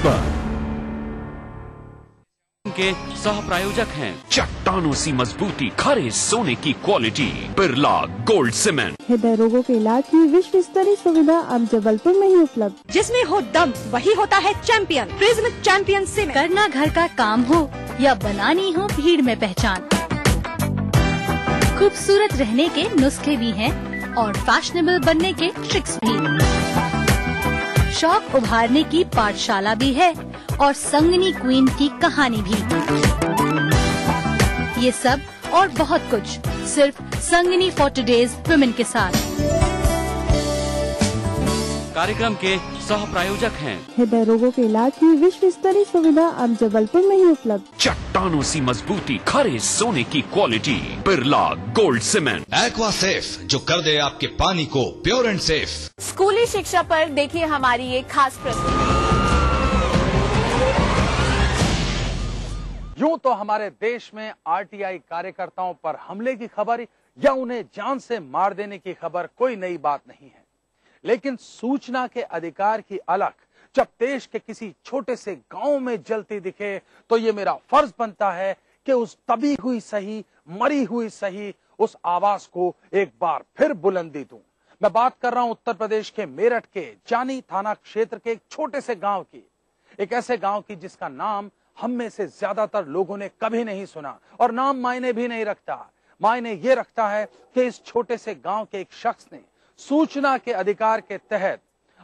पर के सह प्रायोजक हैं चट्टानों सी मजबूती, खरे सोने की क्वालिटी, बिरला गोल्ड सीमेंट। हृदय रोगों के इलाज की विश्व स्तरीय सुविधा अब जबलपुर में ही उपलब्ध। जिसमें हो दम वही होता है चैंपियन। Prism champion cement. करना घर का काम हो या बनानी हो भीड़ में पहचान, खूबसूरत रहने के नुस्खे भी हैं और फैशनेबल बनने के ट्रिक्स भी। शौक उभारने की पाठशाला भी है और संगनी क्वीन की कहानी भी। ये सब और बहुत कुछ सिर्फ संगनी फॉर टुडेज वुमेन के साथ। कार्यक्रम के सह प्रायोजक हैं हृदय रोगों के इलाज की विश्व स्तरीय सुविधा अब जबलपुर में ही उपलब्ध। चट्टानों सी मजबूती, खरे सोने की quality, Birla gold cement. Aqua safe, जो कर दे आपके पानी को प्योर एंड सेफ। स्कूली शिक्षा पर देखिए हमारी एक खास प्रस्तुति। यूं तो हमारे देश में आरटीआई कार्यकर्ताओं पर हमले की खबर या उन्हें जान से मार देने की खबर कोई नई बात नहीं है, लेकिन सूचना के अधिकार की अलख जब देश के किसी छोटे से गांव में जलती दिखे तो ये मेरा फर्ज बनता है कि उस दबी हुई सही, मरी हुई सही, उस आवाज को एक बार फिर बुलंदी दूं। मैं बात कर रहा हूं उत्तर प्रदेश के मेरठ के जानी थाना क्षेत्र के एक छोटे से गांव की, एक ऐसे गांव की जिसका नाम हम में से ज्यादातर लोगों ने कभी नहीं सुना और नाम मायने भी नहीं रखता। मायने ये रखता है कि इस छोटे से गांव के एक शख्स ने सूचना के अधिकार के तहत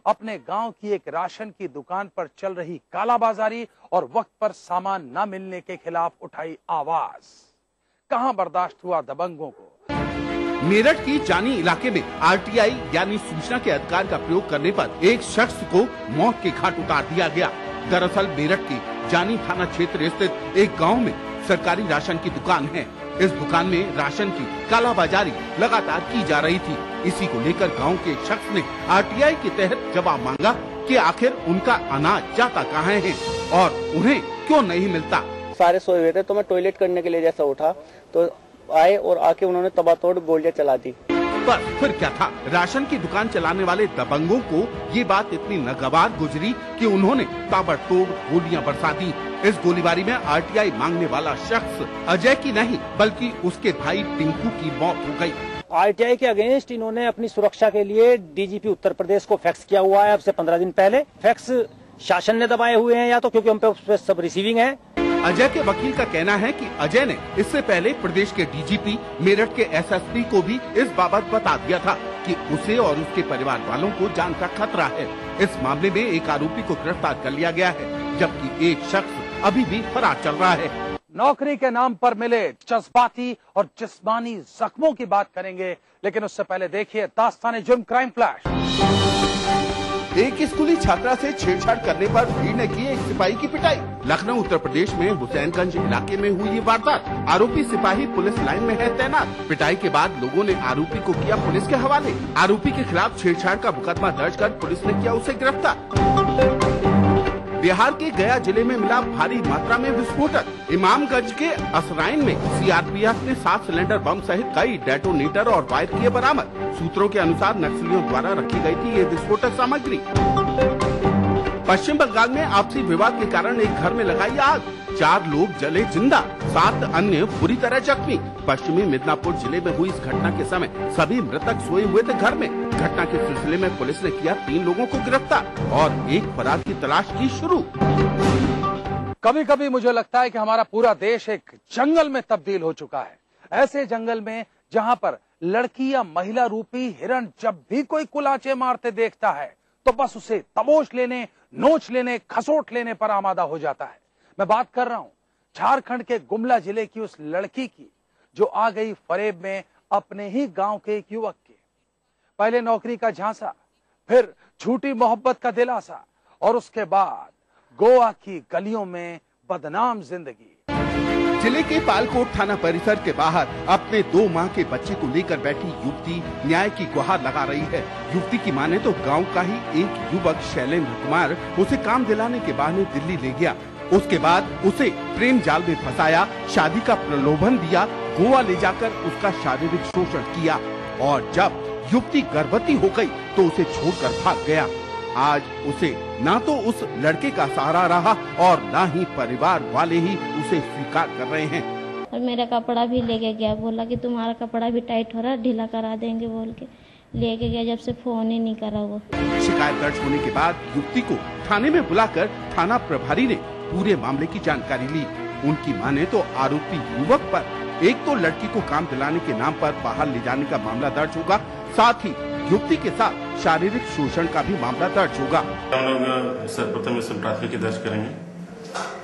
अपने गांव की एक राशन की दुकान पर चल रही कालाबाजारी और वक्त पर सामान न मिलने के खिलाफ उठाई आवाज। कहां बर्दाश्त हुआ दबंगों को। मेरठ की जानी इलाके में आरटीआई यानी सूचना के अधिकार का प्रयोग करने पर एक शख्स को मौत के घाट उतार दिया गया। दरअसल मेरठ की जानी थाना क्षेत्र स्थित एक गांव में सरकारी राशन की दुकान है। इस दुकान में राशन की कालाबाजारी लगातार की जा रही थी। इसी को लेकर गांव के एक शख्स ने आरटीआई के तहत जवाब मांगा कि आखिर उनका अनाज जाता कहाँ है और उन्हें क्यों नहीं मिलता। सारे सोए हुए थे तो मैं टॉयलेट करने के लिए जैसा उठा तो आए और आके उन्होंने तबातोड़ गोलियां चला दी। बस फिर क्या था, राशन की दुकान चलाने वाले दबंगों को ये बात इतनी नागवार गुजरी कि उन्होंने ताबड़तोड़ गोलियां बरसा दी। इस गोलीबारी में आरटीआई मांगने वाला शख्स अजय की नहीं बल्कि उसके भाई टिंकू की मौत हो गई। आरटीआई के अगेंस्ट इन्होंने अपनी सुरक्षा के लिए डीजीपी उत्तर प्रदेश को फैक्स किया हुआ है। अब से 15 दिन पहले फैक्स शासन ने दबाए हुए हैं या तो क्योंकि हम पे उस पर सब रिसीविंग है। अजय के वकील का कहना है कि अजय ने इससे पहले प्रदेश के डीजीपी, मेरठ के एसएसपी को भी इस बाबत बता दिया था कि उसे और उसके परिवार वालों को जान का खतरा है। इस मामले में एक आरोपी को गिरफ्तार कर लिया गया है, जबकि एक शख्स अभी भी फरार चल रहा है। नौकरी के नाम पर मिले जज्बाती और जिस्मानी जख्मों की बात करेंगे, लेकिन उससे पहले देखिए दास्तान जुर्म क्राइम फ्लैश। एक स्कूली छात्रा से छेड़छाड़ करने पर भीड़ ने की एक सिपाही की पिटाई। लखनऊ उत्तर प्रदेश में हुसैनगंज इलाके में हुई ये वारदात। आरोपी सिपाही पुलिस लाइन में है तैनात। पिटाई के बाद लोगों ने आरोपी को किया पुलिस के हवाले। आरोपी के खिलाफ छेड़छाड़ का मुकदमा दर्ज कर पुलिस ने किया उसे गिरफ्तार। बिहार के गया जिले में मिला भारी मात्रा में विस्फोटक। इमामगंज के असराइन में सीआरपीएफ ने 7 सिलेंडर बम सहित कई डेटोनेटर और वायर किए बरामद। सूत्रों के अनुसार नक्सलियों द्वारा रखी गई थी ये विस्फोटक सामग्री। पश्चिम बंगाल में आपसी विवाद के कारण एक घर में लगाई आग। 4 लोग जले जिंदा, 7 अन्य बुरी तरह जख्मी। पश्चिमी मिदनापुर जिले में हुई इस घटना के समय सभी मृतक सोए हुए थे घर में। घटना के सिलसिले में पुलिस ने किया 3 लोगों को गिरफ्तार और एक फरार की तलाश की शुरू। कभी कभी मुझे लगता है कि हमारा पूरा देश एक जंगल में तब्दील हो चुका है। ऐसे जंगल में जहां पर लड़की या महिला रूपी हिरण जब भी कोई कुलाचे मारते देखता है तो बस उसे तबोश लेने, नोच लेने, खसोट लेने पर आमादा हो जाता है। मैं बात कर रहा हूं झारखंड के गुमला जिले की उस लड़की की जो आ गई फरेब में अपने ही गांव के एक युवक के। पहले नौकरी का झांसा, फिर झूठी मोहब्बत का दिलासा और उसके बाद गोवा की गलियों में बदनाम जिंदगी। जिले के पालकोट थाना परिसर के बाहर अपने 2 माह के बच्चे को लेकर बैठी युवती न्याय की गुहार लगा रही है। युवती की माने तो गांव का ही एक युवक शैलेंद्र कुमार उसे काम दिलाने के बहाने दिल्ली ले गया। उसके बाद उसे प्रेम जाल में फंसाया, शादी का प्रलोभन दिया, गोवा ले जाकर उसका शारीरिक शोषण किया और जब युवती गर्भवती हो गई तो उसे छोड़कर भाग गया। आज उसे ना तो उस लड़के का सहारा रहा और ना ही परिवार वाले ही उसे स्वीकार कर रहे हैं। और मेरा कपड़ा भी लेके गया, बोला कि तुम्हारा कपड़ा भी टाइट हो रहा है, ढीला करा देंगे बोल के लेके गया, जब से फोन ही नहीं करा वो। शिकायत दर्ज होने के बाद युवती को थाने में बुलाकर थाना प्रभारी ने पूरे मामले की जानकारी ली। उनकी माने तो आरोपी युवक पर एक तो लड़की को काम दिलाने के नाम पर बाहर ले जाने का मामला दर्ज होगा, साथ ही युवती के साथ शारीरिक शोषण का भी मामला दर्ज होगा। हम लोग सर्वप्रथम इसमें प्राथमिकी दर्ज करेंगे,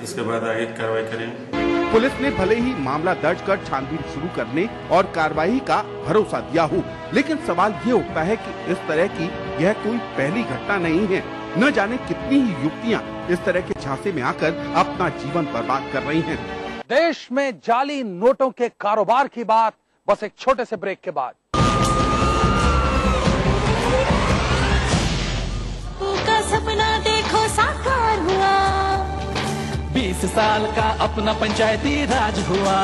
इसके बाद आगे कार्रवाई करेंगे। पुलिस ने भले ही मामला दर्ज कर छानबीन शुरू करने और कार्रवाई का भरोसा दिया हो, लेकिन सवाल ये उठता है कि इस तरह की यह कोई पहली घटना नहीं है। न जाने कितनी ही युवतियां इस तरह के झांसे में आकर अपना जीवन बर्बाद कर रही हैं। देश में जाली नोटों के कारोबार की बात बस एक छोटे से ब्रेक के बाद। का सपना देखो साकार हुआ, 20 साल का अपना पंचायती राज हुआ।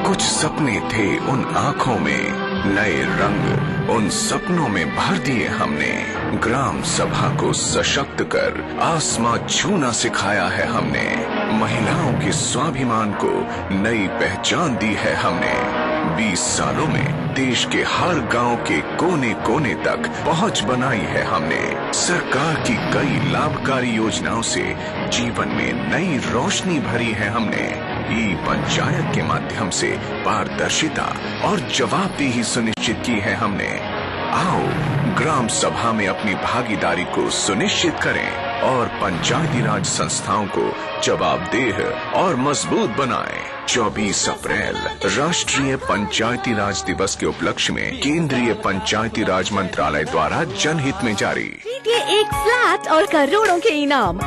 कुछ सपने थे उन आँखों में, नए रंग उन सपनों में भर दिए हमने। ग्राम सभा को सशक्त कर आसमां छूना सिखाया है हमने। महिलाओं के स्वाभिमान को नई पहचान दी है हमने। 20 सालों में देश के हर गांव के कोने कोने तक पहुंच बनाई है हमने। सरकार की कई लाभकारी योजनाओं से जीवन में नई रोशनी भरी है हमने। ई पंचायत के माध्यम से पारदर्शिता और जवाबदेही सुनिश्चित की है हमने। आओ ग्राम सभा में अपनी भागीदारी को सुनिश्चित करें और पंचायती राज संस्थाओं को जवाबदेह और मजबूत बनाएं। 24 अप्रैल राष्ट्रीय पंचायती राज दिवस के उपलक्ष्य में केंद्रीय पंचायती राज मंत्रालय द्वारा जनहित में जारी। खरीदिए एक फ्लैट और करोड़ों के इनाम।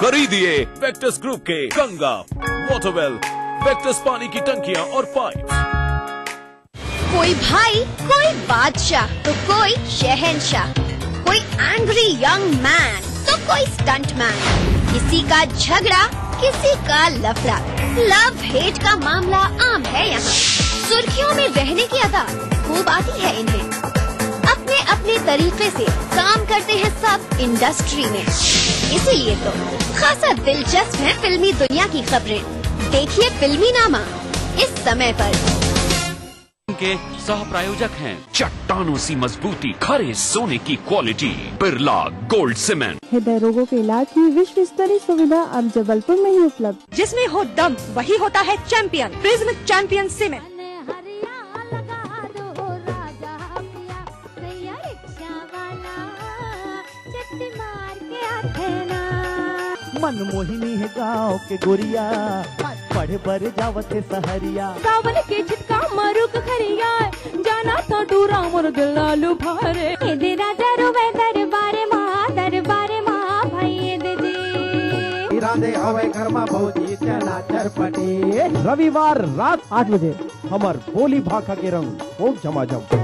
खरीदिए वेक्टस ग्रुप के गंगा, वाटरवेल, वेक्टस पानी की टंकियां और पाइप। कोई भाई, कोई बादशाह तो कोई शहंशाह, कोई एंग्री यंग मैन तो कोई स्टंट मैन। किसी का झगड़ा, किसी का लफड़ा, लव हेट का मामला आम है यहाँ। सुर्खियों में रहने की अदा खूब आती है इन्हें। अपने अपने तरीके से काम करते हैं सब इंडस्ट्री में, इसीलिए तो खासा दिलचस्प है फिल्मी दुनिया की खबरें। देखिए फिल्मी नामा इस समय पर। के सह प्रायोजक हैं चट्टानों सी मजबूती, खरे सोने की क्वालिटी, बिरला गोल्ड सीमेंट। हृदय रोगों के इलाज की विश्व स्तरीय सुविधा अब जबलपुर में ही उपलब्ध। जिसमें हो दम वही होता है champion. Prism champion cement. Manmohini है गाँव के गोरिया, पढ़े पर जावते सहरिया। सावन के छिटका मरुक खरिया, जाना तो दूरा मोर दिल लालू भारे। दे राजा रुवे दरबारे माँ भाई दे जी। राधे हवे घर में भौजी चला चरपटी। रविवार रात 8 बजे हमार बोली भाखा के रंग खूब झमाझम।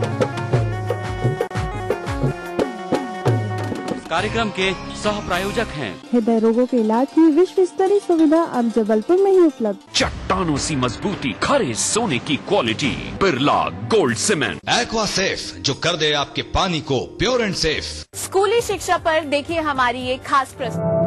कार्यक्रम के सह प्रायोजक हैं हृदय रोगों के इलाज की विश्व स्तरीय सुविधा अब जबलपुर में ही उपलब्ध। चट्टानों सी मजबूती, खरे सोने की quality, Birla gold cement. Aqua safe, जो कर दे आपके पानी को प्योर एंड सेफ। स्कूली शिक्षा पर देखिए हमारी एक खास प्रस्तुति।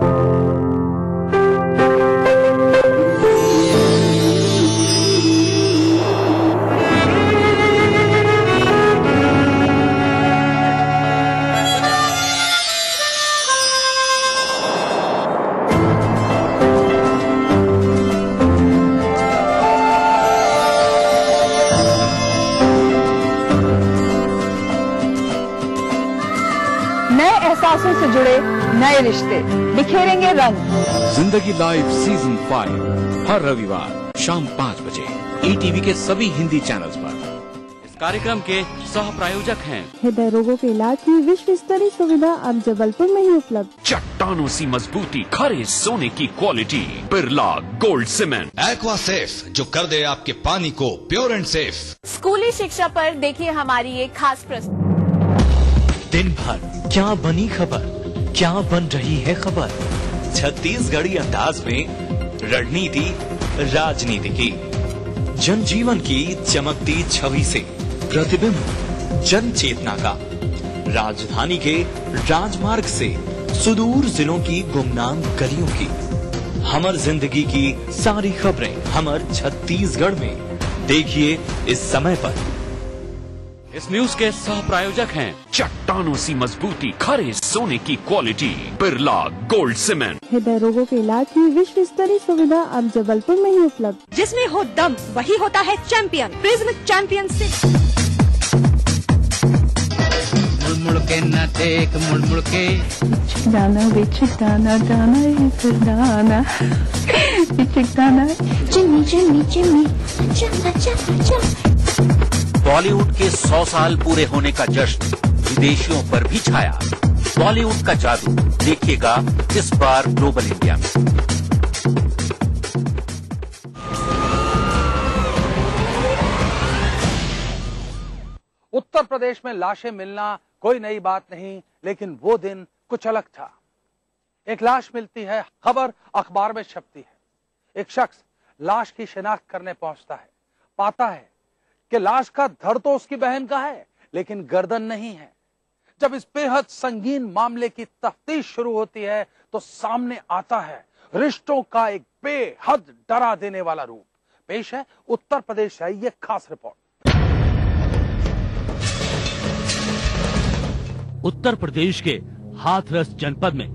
एहसासों से जुड़े नए रिश्ते बिखेरेंगे रंग। जिंदगी लाइव सीजन 5 हर रविवार शाम 5 बजे ETV के सभी हिंदी चैनल्स पर। इस कार्यक्रम के सह प्रायोजक हैं हृदय रोगों के इलाज की विश्व स्तरीय सुविधा अब जबलपुर में ही उपलब्ध। चट्टानों सी मजबूती, खरे सोने की quality, Birla gold cement. Aqua safe, जो कर दे आपके पानी को प्योर एंड सेफ। स्कूली शिक्षा पर देखिए हमारी एक खास प्रस्तुति। दिन भर क्या बनी खबर, क्या बन रही है खबर, छत्तीसगढ़ी अंदाज में रणनीति राजनीति की, जनजीवन की चमकती छवि से प्रतिबिंब जन चेतना का, राजधानी के राजमार्ग से सुदूर जिलों की गुमनाम गलियों की, हमर जिंदगी की सारी खबरें हमर छत्तीसगढ़ में। देखिए इस समय पर। इस न्यूज के सह प्रायोजक हैं चट्टानों सी मजबूती, खरे सोने की क्वालिटी, बिरला गोल्ड सीमेंट। हृदय रोगों के इलाज की विश्व स्तरीय सुविधा अब जबलपुर में ही उपलब्ध। जिसमें हो दम वही होता है चैंपियन। Prism champion 6। मुड़ के न देख, मुड़ के दाना दाना दाना फिर दाना दाना चिम्मी चिम्मी चिम्मी चला चला चला। बॉलीवुड के 100 साल पूरे होने का जश्न विदेशियों पर भी छाया। बॉलीवुड का जादू देखिएगा इस बार ग्लोबल इंडिया में। उत्तर प्रदेश में लाशें मिलना कोई नई बात नहीं, लेकिन वो दिन कुछ अलग था। एक लाश मिलती है, खबर अखबार में छपती है। एक शख्स लाश की शिनाख्त करने पहुंचता है, पाता है कि लाश का धड़ तो उसकी बहन का है, लेकिन गर्दन नहीं है। जब इस बेहद संगीन मामले की तफ्तीश शुरू होती है तो सामने आता है रिश्तों का एक बेहद डरा देने वाला रूप। पेश है उत्तर प्रदेश से ये खास रिपोर्ट। उत्तर प्रदेश के हाथरस जनपद में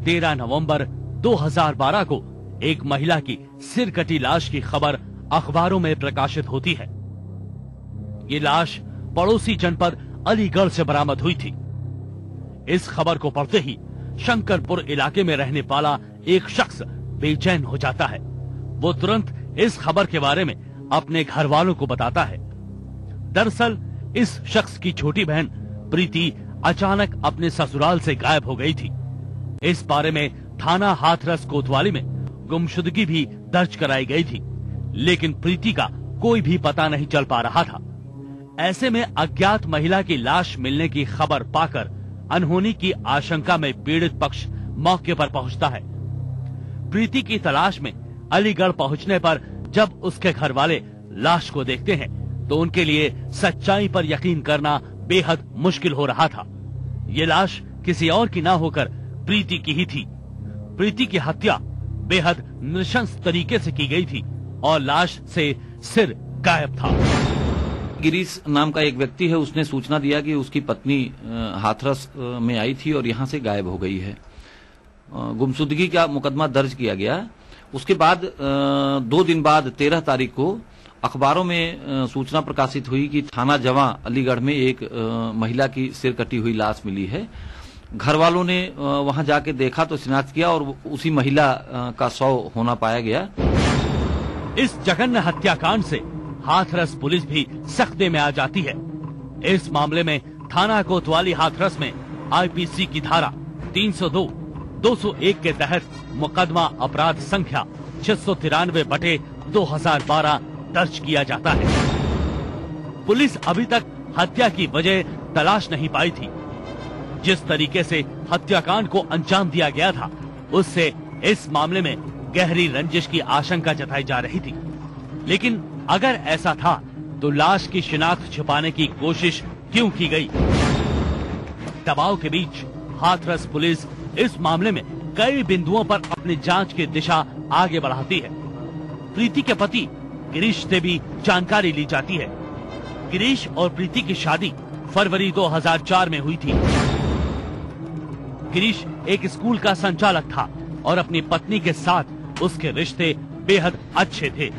13 नवंबर 2012 को एक महिला की सिर कटी लाश की खबर अखबारों में प्रकाशित होती है। ये लाश पड़ोसी जनपद अलीगढ़ से बरामद हुई थी। इस खबर को पढ़ते ही शंकरपुर इलाके में रहने वाला एक शख्स बेचैन हो जाता है। वो तुरंत इस खबर के बारे में अपने घर वालों को बताता है। दरअसल इस शख्स की छोटी बहन प्रीति अचानक अपने ससुराल से गायब हो गई थी। इस बारे में थाना हाथरस कोतवाली में गुमशुदगी भी दर्ज कराई गई थी, लेकिन प्रीति का कोई भी पता नहीं चल पा रहा था। ऐसे में अज्ञात महिला की लाश मिलने की खबर पाकर अनहोनी की आशंका में पीड़ित पक्ष मौके पर पहुंचता है। प्रीति की तलाश में अलीगढ़ पहुंचने पर जब उसके घर वाले लाश को देखते हैं तो उनके लिए सच्चाई पर यकीन करना बेहद मुश्किल हो रहा था। ये लाश किसी और की ना होकर प्रीति की ही थी। प्रीति की हत्या बेहद नृशंस तरीके से की गई थी और लाश से सिर गायब था। गिरीश नाम का एक व्यक्ति है, उसने सूचना दिया कि उसकी पत्नी हाथरस में आई थी और यहाँ से गायब हो गई है। गुमशुदगी का मुकदमा दर्ज किया गया। उसके बाद 2 दिन बाद 13 तारीख को अखबारों में सूचना प्रकाशित हुई कि थाना जवां अलीगढ़ में एक महिला की सिर कटी हुई लाश मिली है। घर वालों ने वहां जाके देखा तो शिनाख्त किया और उसी महिला का शव होना पाया गया। इस जघन्य हत्याकांड से हाथरस पुलिस भी सख्ते में आ जाती है। इस मामले में थाना कोतवाली हाथरस में आईपीसी की धारा 302, 201 के तहत मुकदमा अपराध संख्या 693/2012 दर्ज किया जाता है। पुलिस अभी तक हत्या की वजह तलाश नहीं पाई थी। जिस तरीके से हत्याकांड को अंजाम दिया गया था, उससे इस मामले में गहरी रंजिश की आशंका जताई जा रही थी। लेकिन अगर ऐसा था तो लाश की शिनाख्त छुपाने की कोशिश क्यों की गई? दबाव के बीच हाथरस पुलिस इस मामले में कई बिंदुओं पर अपनी जांच की दिशा आगे बढ़ाती है। प्रीति के पति गिरीश से भी जानकारी ली जाती है। गिरीश और प्रीति की शादी फरवरी 2004 में हुई थी। गिरीश एक स्कूल का संचालक था और अपनी पत्नी के साथ उसके रिश्ते बेहद अच्छे थे।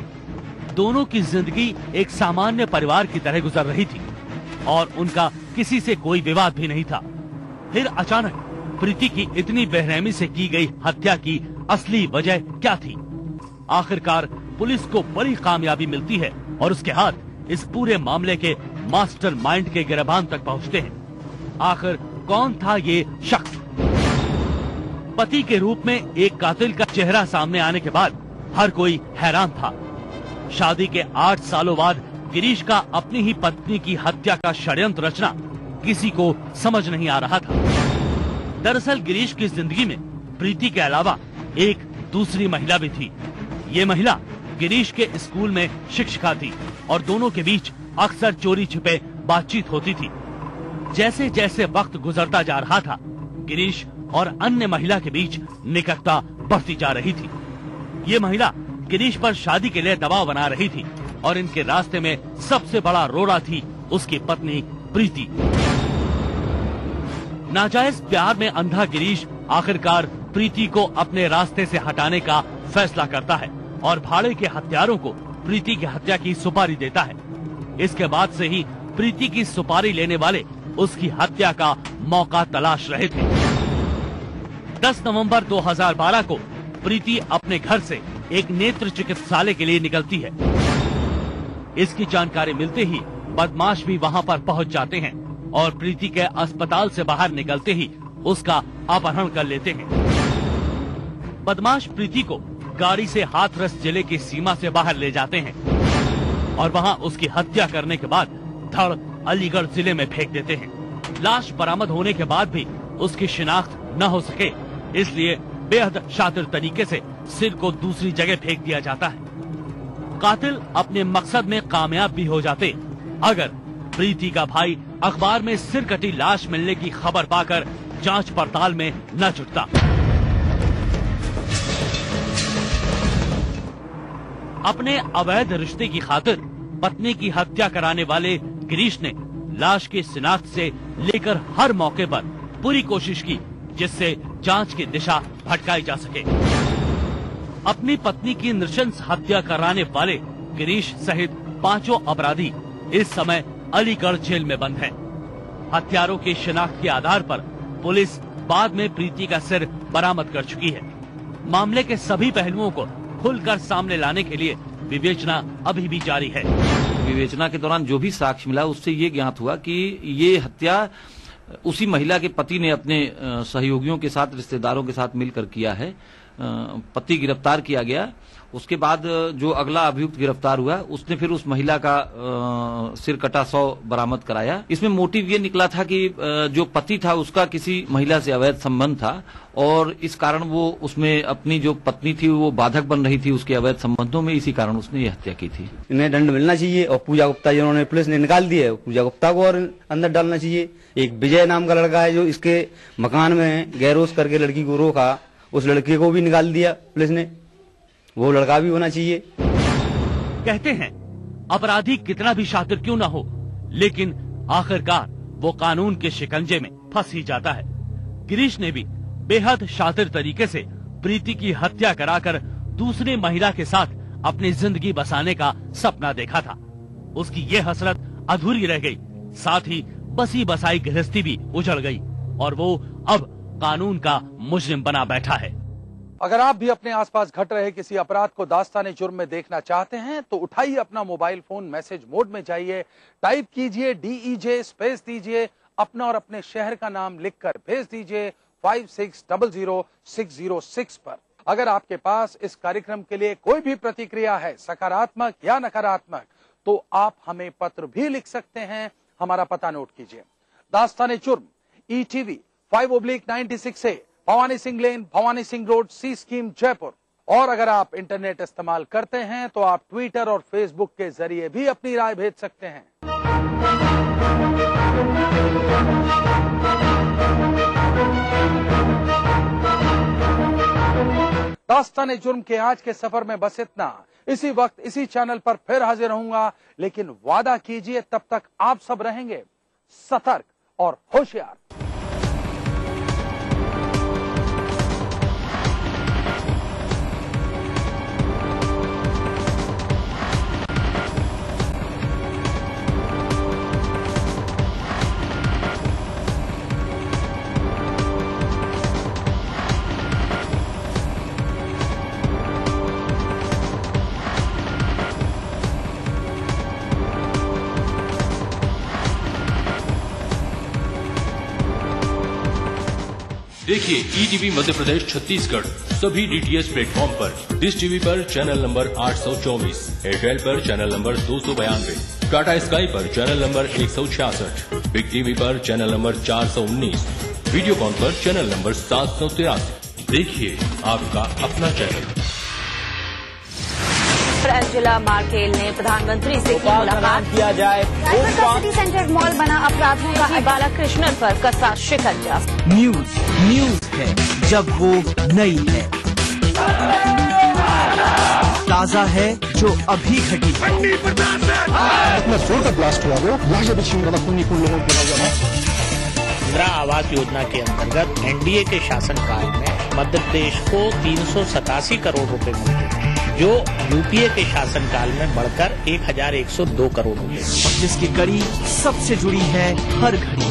दोनों की जिंदगी एक सामान्य परिवार की तरह गुजर रही थी और उनका किसी से कोई विवाद भी नहीं था। फिर अचानक प्रीति की इतनी बेरहमी से की गई हत्या की असली वजह क्या थी? आखिरकार पुलिस को बड़ी कामयाबी मिलती है और उसके हाथ इस पूरे मामले के मास्टरमाइंड के गिरबान तक पहुंचते हैं। आखिर कौन था ये शख्स? पति के रूप में एक कातिल का चेहरा सामने आने के बाद हर कोई हैरान था। शादी के 8 सालों बाद गिरीश का अपनी ही पत्नी की हत्या का षड्यंत्र रचना किसी को समझ नहीं आ रहा था। दरअसल गिरीश की जिंदगी में प्रीति के अलावा एक दूसरी महिला भी थी। ये महिला गिरीश के स्कूल में शिक्षिका थी और दोनों के बीच अक्सर चोरी छिपे बातचीत होती थी। जैसे जैसे वक्त गुजरता जा रहा था, गिरीश और अन्य महिला के बीच निकटता बढ़ती जा रही थी। ये महिला गिरीश पर शादी के लिए दबाव बना रही थी और इनके रास्ते में सबसे बड़ा रोड़ा थी उसकी पत्नी प्रीति। नाजायज प्यार में अंधा गिरीश आखिरकार प्रीति को अपने रास्ते से हटाने का फैसला करता है और भाड़े के हत्यारों को प्रीति की हत्या की सुपारी देता है। इसके बाद से ही प्रीति की सुपारी लेने वाले उसकी हत्या का मौका तलाश रहे थे। 10 नवंबर 2012 को प्रीति अपने घर से एक नेत्र चिकित्सालय के लिए निकलती है। इसकी जानकारी मिलते ही बदमाश भी वहां पर पहुंच जाते हैं और प्रीति के अस्पताल से बाहर निकलते ही उसका अपहरण कर लेते हैं। बदमाश प्रीति को गाड़ी से हाथरस जिले की सीमा से बाहर ले जाते हैं और वहां उसकी हत्या करने के बाद धड़ अलीगढ़ जिले में फेंक देते हैं। लाश बरामद होने के बाद भी उसकी शिनाख्त न हो सके, इसलिए बेहद शातिर तरीके से सिर को दूसरी जगह फेंक दिया जाता है। कातिल अपने मकसद में कामयाब भी हो जाते अगर प्रीति का भाई अखबार में सिर कटी लाश मिलने की खबर पाकर जांच पड़ताल में न जुटता। अपने अवैध रिश्ते की खातिर पत्नी की हत्या कराने वाले गिरीश ने लाश की शिनाख्त से लेकर हर मौके पर पूरी कोशिश की जिससे जांच की दिशा भटकाई जा सके। अपनी पत्नी की नृशंस हत्या कराने वाले गिरीश सहित 5 अपराधी इस समय अलीगढ़ जेल में बंद हैं। हत्यारों की शिनाख्त के आधार पर पुलिस बाद में प्रीति का सिर बरामद कर चुकी है। मामले के सभी पहलुओं को खुलकर सामने लाने के लिए विवेचना अभी भी जारी है। विवेचना के दौरान जो भी साक्ष्य मिला उससे ये ज्ञात हुआ कि ये हत्या उसी महिला के पति ने अपने सहयोगियों के साथ, रिश्तेदारों के साथ मिलकर किया है। पति गिरफ्तार किया गया। उसके बाद जो अगला अभियुक्त गिरफ्तार हुआ उसने फिर उस महिला का सिर कटा 100 बरामद कराया। इसमें मोटिव ये निकला था कि जो पति था उसका किसी महिला से अवैध संबंध था और इस कारण वो उसमें अपनी जो पत्नी थी वो बाधक बन रही थी उसके अवैध संबंधों में, इसी कारण उसने ये हत्या की थी। इन्हें दंड मिलना चाहिए और पूजा गुप्ता जिन्होंने पुलिस ने निकाल दिया, पूजा गुप्ता को और अंदर डालना चाहिए। एक विजय नाम का लड़का है जो इसके मकान में गैरोस करके लड़की को रोका, उस लड़के को भी निकाल दिया पुलिस ने, वो लड़का भी होना चाहिए। कहते हैं अपराधी कितना भी शातिर क्यों ना हो, लेकिन आखिरकार वो कानून के शिकंजे में फंस ही जाता है। गिरीश ने भी बेहद शातिर तरीके से प्रीति की हत्या कराकर दूसरी महिला के साथ अपनी जिंदगी बसाने का सपना देखा था। उसकी ये हसरत अधूरी रह गई, साथ ही बसी बसाई गृहस्थी भी उजड़ गई और वो अब कानून का मुजरिम बना बैठा है। अगर आप भी अपने आसपास घट रहे किसी अपराध को दास्ताने जुर्म में देखना चाहते हैं तो उठाइए अपना मोबाइल फोन, मैसेज मोड में जाइए, टाइप कीजिए DEJ स्पेस दीजिए अपना और अपने शहर का नाम लिखकर भेज दीजिए 56000606 पर। अगर आपके पास इस कार्यक्रम के लिए कोई भी प्रतिक्रिया है, सकारात्मक या नकारात्मक, तो आप हमें पत्र भी लिख सकते हैं। हमारा पता नोट कीजिए, दास्ताने जुर्म, ETV 5/96A, भवानी सिंह लेन, भवानी सिंह रोड, सी स्कीम, जयपुर। और अगर आप इंटरनेट इस्तेमाल करते हैं तो आप ट्विटर और फेसबुक के जरिए भी अपनी राय भेज सकते हैं। दास्ताने जुर्म के आज के सफर में बस इतना। इसी वक्त इसी चैनल पर फिर हाजिर होऊंगा, लेकिन वादा कीजिए तब तक आप सब रहेंगे सतर्क और होशियार। देखिए ETV मध्य प्रदेश छत्तीसगढ़ सभी DTH प्लेटफॉर्म पर, डिश टीवी पर चैनल नंबर 824, एयरटेल पर चैनल नंबर 292, टाटा स्काई पर चैनल नंबर 166, बिग टीवी पर चैनल नंबर 419, वीडियोकॉन पर चैनल नंबर 783। देखिए आपका अपना चैनल। एंजेला मर्केल ने प्रधानमंत्री से की मुलाकात। किया जाए। सिटी सेंटर मॉल बना अपराधियों का बालाकृष्णन पर कसा शिकंजा। न्यूज है जब वो नई है, ताजा है जो अभी घटी है। इतना जोर का ब्लास्ट हुआ वो लाशें बिछी हुई लोगों के। इंदिरा आवास योजना के अंतर्गत एनडीए के शासनकाल में मध्य प्रदेश को 387 करोड़ रुपए मिले, जो यूपीए के शासनकाल में बढ़कर 1102 करोड़ रुपए, जिसकी कड़ी सबसे जुड़ी है हर घड़ी।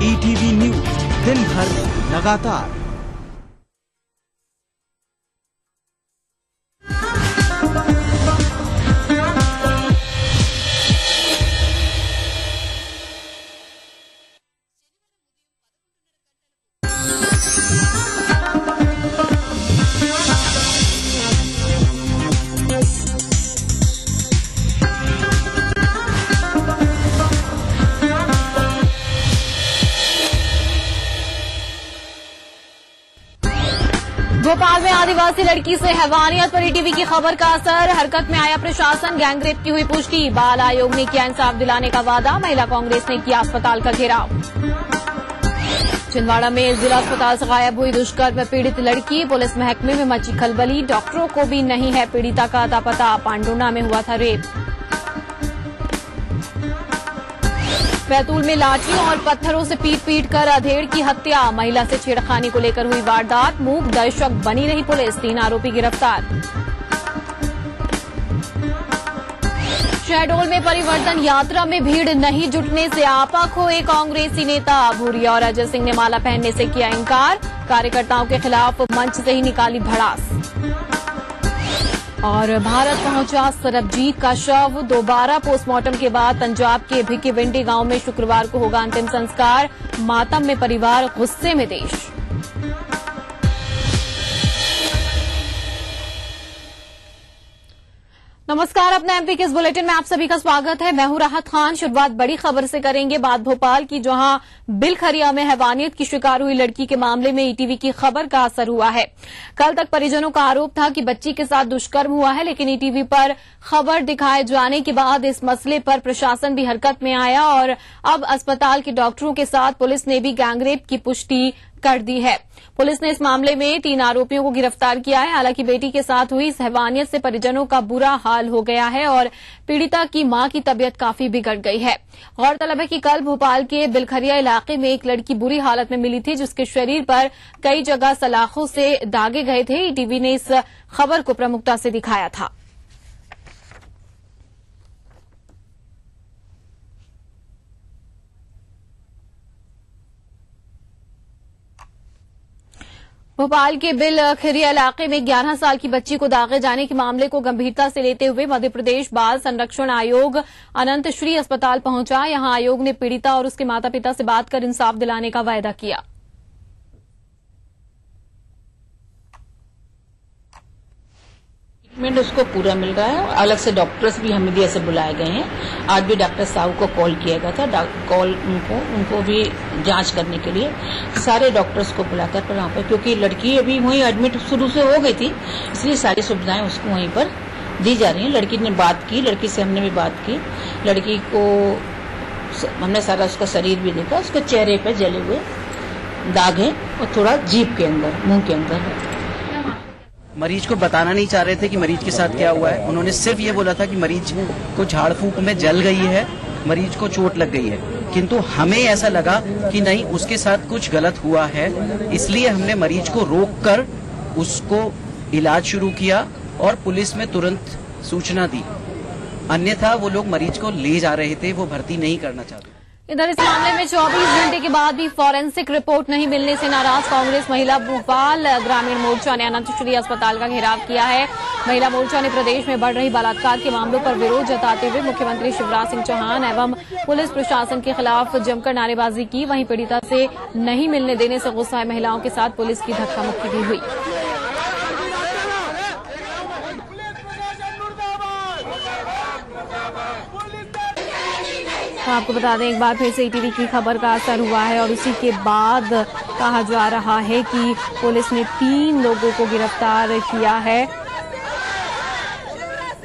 ईटीवी न्यूज, दिन भर लगातार। भोपाल में आदिवासी लड़की से हैवानियत पर ईटीवी की खबर का असर। हरकत में आया प्रशासन, गैंगरेप की हुई पुष्टि। बाल आयोग ने किया इंसाफ दिलाने का वादा। महिला कांग्रेस ने किया अस्पताल का घेराव। छिंदवाड़ा में जिला अस्पताल से गायब हुई दुष्कर्म पीड़ित लड़की। पुलिस महकमे में मची खलबली। डॉक्टरों को भी नहीं है पीड़िता का अता पता। पांडुना में हुआ था रेप। बैतूल में लाठियों और पत्थरों से पीट कर अधेड़ की हत्या। महिला से छेड़खानी को लेकर हुई वारदात। मूक दर्शक बनी रही पुलिस। 3 आरोपी गिरफ्तार। शहडोल में परिवर्तन यात्रा में भीड़ नहीं जुटने से आपा खोए कांग्रेसी नेता। भूरिया और अजय सिंह ने माला पहनने से किया इंकार। कार्यकर्ताओं के खिलाफ मंच से ही निकाली भड़ास। और भारत पहुंचा सरबजीत का शव। दोबारा पोस्टमार्टम के बाद पंजाब के भिकीविंडी गांव में शुक्रवार को होगा अंतिम संस्कार। मातम में परिवार, गुस्से में देश। नमस्कार, अपने एमपी के इस बुलेटिन में आप सभी का स्वागत है। मैं हूं राहत खान। शुरुआत बड़ी खबर से करेंगे। बात भोपाल की, जहां बिलखरिया में हैवानियत की शिकार हुई लड़की के मामले में ईटीवी की खबर का असर हुआ है। कल तक परिजनों का आरोप था कि बच्ची के साथ दुष्कर्म हुआ है, लेकिन ईटीवी पर खबर दिखाए जाने के बाद इस मसले पर प्रशासन भी हरकत में आया और अब अस्पताल के डॉक्टरों के साथ पुलिस ने भी गैंगरेप की पुष्टि कर दी है। पुलिस ने इस मामले में 3 आरोपियों को गिरफ्तार किया है। हालांकि बेटी के साथ हुई इस हैवानियत से परिजनों का बुरा हाल हो गया है और पीड़िता की मां की तबीयत काफी बिगड़ गई है। गौरतलब है कि कल भोपाल के बिलखरिया इलाके में एक लड़की बुरी हालत में मिली थी, जिसके शरीर पर कई जगह सलाखों से दागे गए थे। ईटीवी ने इस खबर को प्रमुखता से दिखाया था। भोपाल के बिलखरिया इलाके में 11 साल की बच्ची को दागे जाने के मामले को गंभीरता से लेते हुए मध्य प्रदेश बाल संरक्षण आयोग अनंत श्री अस्पताल पहुंचा। यहां आयोग ने पीड़िता और उसके माता पिता से बात कर इंसाफ दिलाने का वायदा किया। ट्रीटमेंट उसको पूरा मिल रहा है। अलग से डॉक्टर्स भी हमें भी ऐसे बुलाए गए हैं। आज भी डॉक्टर साहू को कॉल किया गया था, कॉल उनको भी जांच करने के लिए सारे डॉक्टर्स को बुलाकर वहाँ पर, क्योंकि लड़की अभी वहीं एडमिट शुरू से हो गई थी, इसलिए सारी सुविधाएं उसको वहीं पर दी जा रही हैं। लड़की ने बात की, लड़की से हमने भी बात की। लड़की को हमने सारा उसका शरीर भी देखा। उसके चेहरे पर जले हुए दाग हैं और थोड़ा जीभ के अंदर, मुंह के अंदर है। मरीज को बताना नहीं चाह रहे थे कि मरीज के साथ क्या हुआ है। उन्होंने सिर्फ ये बोला था कि मरीज को झाड़ फूंक में जल गई है, मरीज को चोट लग गई है। किंतु हमें ऐसा लगा कि नहीं, उसके साथ कुछ गलत हुआ है, इसलिए हमने मरीज को रोककर उसको इलाज शुरू किया और पुलिस में तुरंत सूचना दी। अन्यथा वो लोग मरीज को ले जा रहे थे, वो भर्ती नहीं करना चाहते। इधर इस मामले में 24 घंटे के बाद भी फॉरेंसिक रिपोर्ट नहीं मिलने से नाराज कांग्रेस महिला भोपाल ग्रामीण मोर्चा ने अनंत श्री अस्पताल का घेराव किया है। महिला मोर्चा ने प्रदेश में बढ़ रही बलात्कार के मामलों पर विरोध जताते हुए मुख्यमंत्री शिवराज सिंह चौहान एवं पुलिस प्रशासन के खिलाफ जमकर नारेबाजी की। वहीं पीड़िता से नहीं मिलने देने से गुस्साए महिलाओं के साथ पुलिस की धक्का मुक्की भी हुई। तो आपको बता दें, एक बार फिर से ईटीवी की खबर का असर हुआ है और उसी के बाद कहा जा रहा है कि पुलिस ने 3 लोगों को गिरफ्तार किया है।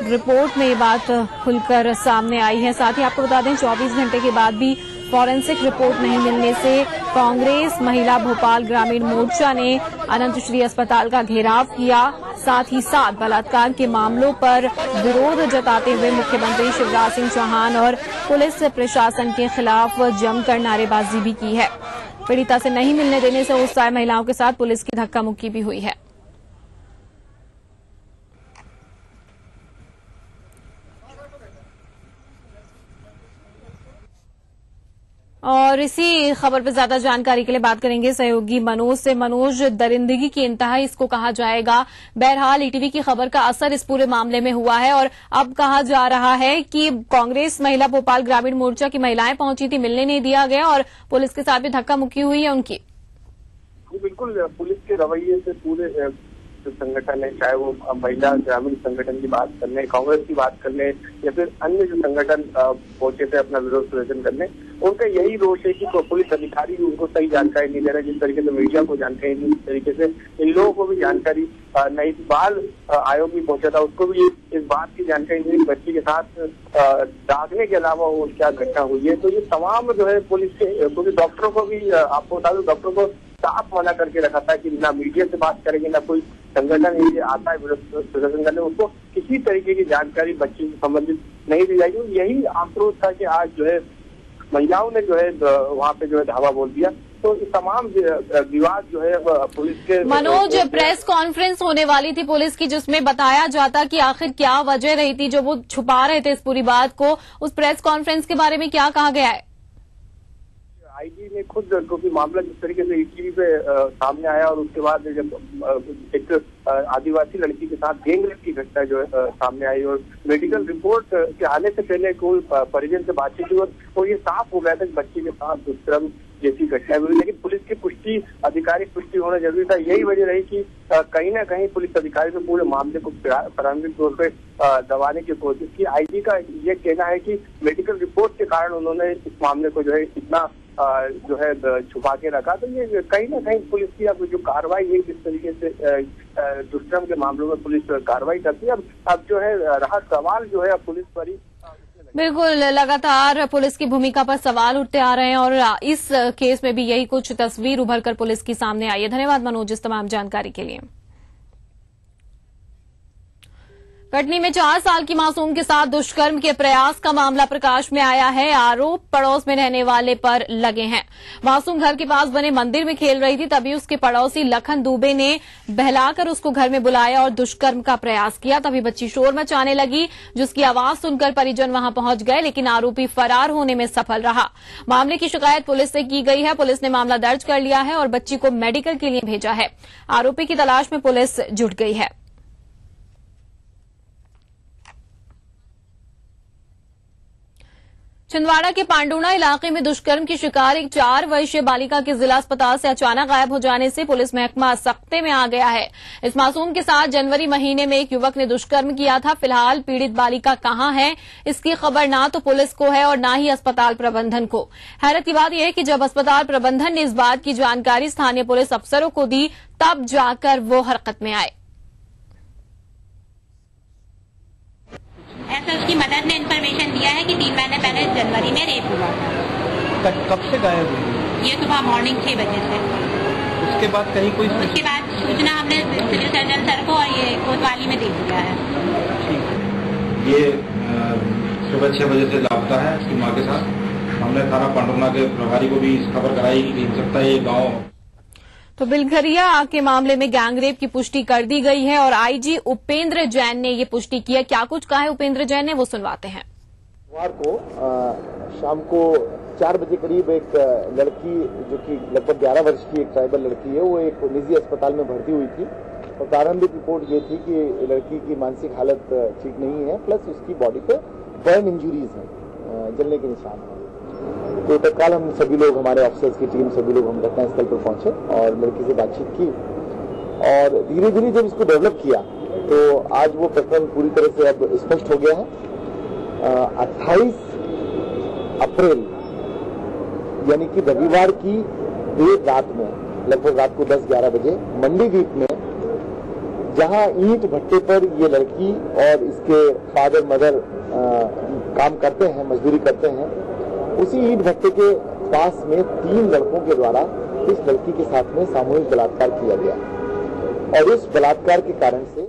रिपोर्ट में ये बात खुलकर सामने आई है। साथ ही आपको बता दें 24 घंटे के बाद भी फॉरेंसिक रिपोर्ट नहीं मिलने से कांग्रेस महिला भोपाल ग्रामीण मोर्चा ने अनंत श्री अस्पताल का घेराव किया। साथ ही साथ बलात्कार के मामलों पर विरोध जताते हुए मुख्यमंत्री शिवराज सिंह चौहान और पुलिस प्रशासन के खिलाफ जमकर नारेबाजी भी की है। पीड़िता से नहीं मिलने देने से उत्साही महिलाओं के साथ पुलिस की धक्का मुक्की भी हुई है। और इसी खबर पर ज्यादा जानकारी के लिए बात करेंगे सहयोगी मनोज से। मनोज, दरिंदगी की इंतहा इसको कहा जाएगा। बहरहाल ईटीवी की खबर का असर इस पूरे मामले में हुआ है और अब कहा जा रहा है कि कांग्रेस महिला भोपाल ग्रामीण मोर्चा की महिलाएं पहुंची थी, मिलने नहीं दिया गया और पुलिस के साथ भी धक्का मुक्की हुई है उनकी। बिल्कुल, पुलिस के रवैये से पूरे जो संगठन है, चाहे वो महिला ग्रामीण संगठन की बात कर ले, कांग्रेस की बात कर ले या फिर अन्य जो संगठन पहुंचे थे अपना विरोध प्रदर्शन करने, उनका यही रोष है कि पुलिस अधिकारी भी उनको सही जानकारी नहीं दे रहे। जिस तरीके से मीडिया को जानकारी नहीं, जिस तरीके से इन लोगों को भी जानकारी नहीं। बाल आयोग भी पहुंचा था, उसको भी इस बात की जानकारी नहीं, बच्ची के साथ दागने के अलावा वो क्या घटना हुई है। तो ये तमाम जो है पुलिस के, क्योंकि डॉक्टरों को भी आपको बता दूं, डॉक्टरों को साफ मना करके रखा था कि ना मीडिया से बात करेंगे, ना कोई संगठन ये आता है प्रदर्शन करने, उसको किसी तरीके की जानकारी बच्चे से संबंधित नहीं दी जाएगी। यही आक्रोश था कि आज जो है महिलाओं ने जो है वहाँ पे जो है धावा बोल दिया। तो इस तमाम विवाद जो है पुलिस के। मनोज, प्रेस कॉन्फ्रेंस होने वाली थी पुलिस की जिसमें बताया जाता कि आखिर क्या वजह रही थी जो वो छुपा रहे थे इस पूरी बात को, उस प्रेस कॉन्फ्रेंस के बारे में क्या कहा गया है? आईजी ने खुद, क्योंकि मामला जिस तरीके से ईटीवी पे सामने आया और उसके बाद जब एक आदिवासी लड़की के साथ गैंगरेप की घटना जो है सामने आई और मेडिकल रिपोर्ट के आने से पहले कोई परिजन से बातचीत हुई और ये साफ हो गया था कि बच्चे के साथ दुष्कर्म जैसी घटना हुई, लेकिन पुलिस की पुष्टि, आधिकारिक पुष्टि होना जरूरी था। यही वजह रही कि कहीं ना कहीं पुलिस अधिकारी ने पूरे मामले को प्रारंभिक तौर पर दबाने की कोशिश की। आईजी का ये कहना है कि मेडिकल रिपोर्ट के कारण उन्होंने इस मामले को जो है इतना जो है छुपा के रखा। तो ये कहीं ना कहीं पुलिस की अब जो कार्रवाई है, जिस तरीके से दुष्कर्म के मामलों में पुलिस कार्रवाई करती है, अब जो है रहा सवाल जो है अब पुलिस पर ही। बिल्कुल, लगातार पुलिस की भूमिका पर सवाल उठते आ रहे हैं और इस केस में भी यही कुछ तस्वीर उभर कर पुलिस की सामने आई है। धन्यवाद मनोज इस तमाम जानकारी के लिए। कटनी में 4 साल की मासूम के साथ दुष्कर्म के प्रयास का मामला प्रकाश में आया है। आरोप पड़ोस में रहने वाले पर लगे हैं। मासूम घर के पास बने मंदिर में खेल रही थी, तभी उसके पड़ोसी लखन दुबे ने बहलाकर उसको घर में बुलाया और दुष्कर्म का प्रयास किया। तभी बच्ची शोर मचाने लगी, जिसकी आवाज सुनकर परिजन वहां पहुंच गए, लेकिन आरोपी फरार होने में सफल रहा। मामले की शिकायत पुलिस से की गई है। पुलिस ने मामला दर्ज कर लिया है और बच्ची को मेडिकल के लिए भेजा है। आरोपी की तलाश में पुलिस जुट गई है। छिंदवाड़ा के पांडुना इलाके में दुष्कर्म की शिकार एक 4 वर्षीय बालिका के जिला अस्पताल से अचानक गायब हो जाने से पुलिस महकमा सख्ते में आ गया है। इस मासूम के साथ जनवरी महीने में एक युवक ने दुष्कर्म किया था। फिलहाल पीड़ित बालिका कहां है, इसकी खबर ना तो पुलिस को है और ना ही अस्पताल प्रबंधन को। हैरत की बात यह है कि जब अस्पताल प्रबंधन ने इस बात की जानकारी स्थानीय पुलिस अफसरों को दी, तब जाकर वो हरकत में आए। ऐसा उसकी मदद ने इन्फॉर्मेशन दिया है कि 3 महीने पहले जनवरी में रेप हुआ था। कब से गायब हुई? ये सुबह मॉर्निंग 6 बजे से। उसके बाद कहीं कोई? उसके बाद सूचना हमने सिविल सर्जन सर को और ये कोतवाली में दे दिया है। ये सुबह 6 बजे से लापता है उसकी माँ के साथ। हमने थाना पांडुना के प्रभारी को भी इस खबर कराई कि हो सकता है ये गाँव। तो बिलखरिया के मामले में गैंगरेप की पुष्टि कर दी गई है और आईजी उपेंद्र जैन ने ये पुष्टि की है। क्या कुछ कहा है उपेंद्र जैन ने, वो सुनवाते हैं। सोमवार को शाम को 4 बजे करीब एक लड़की जो कि लगभग 11 वर्ष की एक ट्राइबल लड़की है, वो एक निजी अस्पताल में भर्ती हुई थी और प्रारंभिक रिपोर्ट ये थी कि लड़की की मानसिक हालत ठीक नहीं है, प्लस उसकी बॉडी पे बर्न इंजुरीज हैं, जलने के निशान हैं। तो तत्काल हम सभी लोग, हमारे ऑफिसर्स की टीम, सभी लोग हम घटनास्थल पर पहुंचे और लड़की से बातचीत की और धीरे धीरे जब इसको डेवलप किया तो आज वो प्रकरण पूरी तरह से अब स्पष्ट हो गया है। 28 अप्रैल यानी कि रविवार की देर रात में, लगभग रात को 10-11 बजे मंडी द्वीप में जहां ईंट भट्टे पर ये लड़की और इसके फादर मदर काम करते हैं, मजदूरी करते हैं, उसी ईंट भट्टे के पास में 3 लड़कों के द्वारा इस लड़की के साथ में सामूहिक बलात्कार किया गया और इस बलात्कार के कारण से